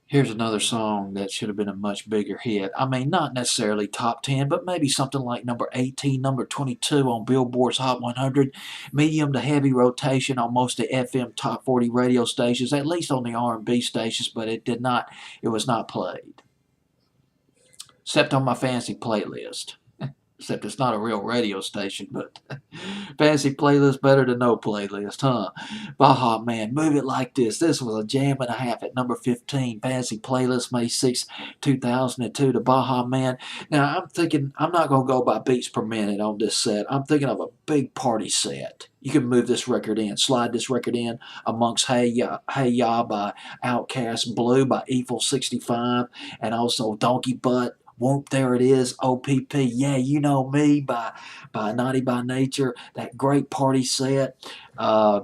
Here's another song that should have been a much bigger hit. I mean, not necessarily top 10, but maybe something like number 18, number 22 on Billboard's Hot 100, medium to heavy rotation on most of the FM top 40 radio stations, at least on the R&B stations, but it was not played, except on my fancy playlist. Except it's not a real radio station, but fancy playlist better than no playlist, huh? Baha, man, move it like this. This was a jam and a half at number 15. Fancy playlist, May 6, 2002, to Baha, man. Now, I'm thinking, I'm not going to go by beats per minute on this set. I'm thinking of a big party set. You can move this record in, slide this record in amongst Hey Ya by Outkast, Blue by Evil 65, and also Donkey Butt. Whoop, there it is, OPP, yeah, you know me, by Naughty by Nature, that great party set. Uh,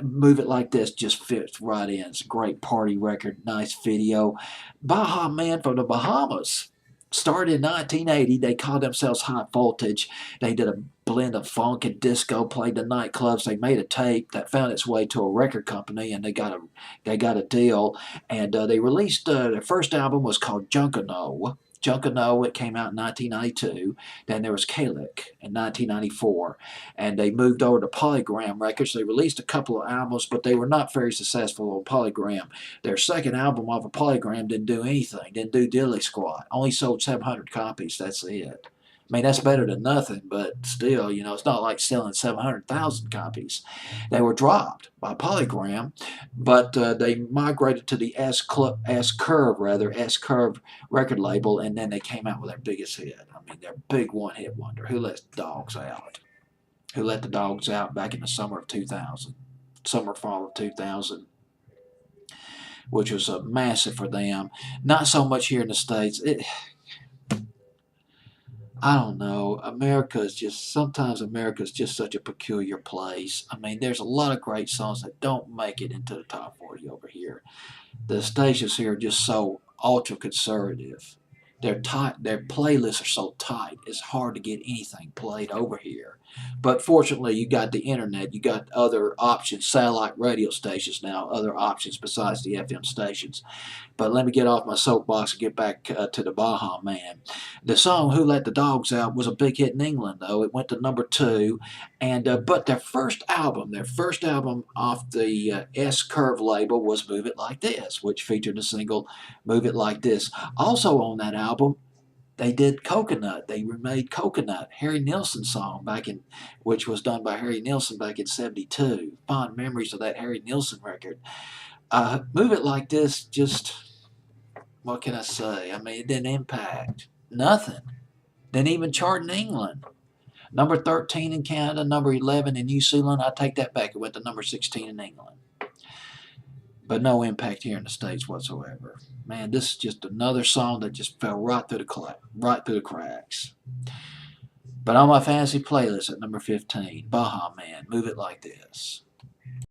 Move It Like This just fits right in. It's a great party record, nice video. Baha Man from the Bahamas. Started in 1980. They called themselves High Voltage. They did a blend of funk and disco, played the nightclubs. They made a tape that found its way to a record company, and they got a deal. And they released their first album was called Junkano. Junkano, it came out in 1992. Then there was Kalik in 1994. And they moved over to Polygram Records. They released a couple of albums, but they were not very successful on Polygram. Their second album off of Polygram didn't do anything, didn't do diddly squat. Only sold 700 copies, that's it. I mean, that's better than nothing, but still, it's not like selling 700,000 copies. They were dropped by Polygram, but they migrated to the S Curve record label, and then they came out with their biggest hit. I mean, their big one-hit wonder, Who Let the Dogs Out? Who Let the Dogs Out back in the summer of 2000, fall of 2000, which was massive for them. Not so much here in the States. I don't know. Sometimes America's just such a peculiar place. I mean, there's a lot of great songs that don't make it into the top 40 over here. The stations here are just so ultra conservative. Their playlists are so tight. It's hard to get anything played over here. But fortunately, you got the internet. You got other options, satellite radio stations now, other options besides the FM stations. But let me get off my soapbox and get back to the Baha Man. The song "Who Let the Dogs Out" was a big hit in England, though. It went to number 2, and but their first album off the S Curve label was "Move It Like This," which featured the single "Move It Like This." Also on that album, they did Coconut. They remade Coconut, Harry Nilsson song which was done by Harry Nilsson back in '72. Fond memories of that Harry Nilsson record. Move It Like This, just what can I say? I mean, it didn't impact nothing. Didn't even chart in England. Number 13 in Canada, number 11 in New Zealand. I take that back. It went to number 16 in England. But no impact here in the States whatsoever. Man, this is just another song that just fell right through the cracks. But on my fantasy playlist at number 15, Baha Man, Move It Like This.